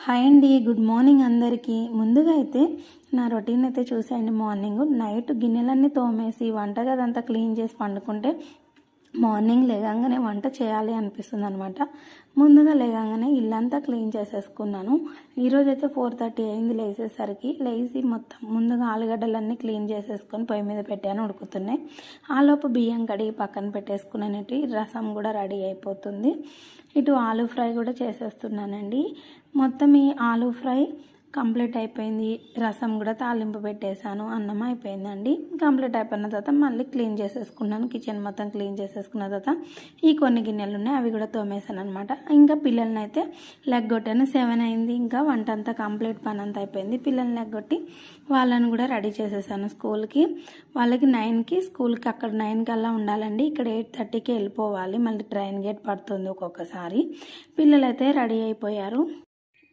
Hi అండి, good morning అందరికీ. ముందుగా అయితే నా రొటీన్ అయితే చూసేయండి. మార్నింగ్ నైట్ గిన్నెలన్నీ తోమేసి వంటగదంతా క్లీన్ చేసి పండుకుంటే మార్నింగ్ లేగానే వంట చేయాలి అనిపిస్తుంది అనమాట. ముందుగా లేగానే ఇల్లంతా క్లీన్ చేసేసుకున్నాను. ఈరోజైతే 4:30 అయింది లేచేసరికి. లేచి మొత్తం ముందుగా ఆలుగడ్డలన్నీ క్లీన్ చేసేసుకొని పొయ్యి మీద పెట్టాను, ఉడుకుతున్నాయి. ఆలోపు బియ్యం కడిగి పక్కన పెట్టేసుకున్నానండి. రసం కూడా రెడీ అయిపోతుంది. ఇటు ఆలూ ఫ్రై కూడా చేసేస్తున్నానండి. మొత్తం ఈ ఆలూ ఫ్రై కంప్లీట్ అయిపోయింది. రసం కూడా తాలింపు పెట్టేశాను. అన్నం అయిపోయిందండి. కంప్లీట్ అయిపోయిన తర్వాత మళ్ళీ క్లీన్ చేసేసుకున్నాను. కిచెన్ మొత్తం క్లీన్ చేసేసుకున్న తర్వాత ఈ కొన్ని గిన్నెలు ఉన్నాయి, అవి కూడా తోమేశాను అనమాట. ఇంకా పిల్లల్ని అయితే లెగ్గొట్టాను. 7 అయింది. ఇంకా వంట అంతా కంప్లీట్ పని అంతా అయిపోయింది. పిల్లల్ని లెగ్గొట్టి వాళ్ళని కూడా రెడీ చేసేసాను స్కూల్కి. వాళ్ళకి 9కి స్కూల్కి, అక్కడ 9 కల్లా ఉండాలండి. ఇక్కడ 8:30కి వెళ్ళిపోవాలి. మళ్ళీ ట్రైన్ గేట్ పడుతుంది ఒక్కొక్కసారి. పిల్లలైతే రెడీ అయిపోయారు.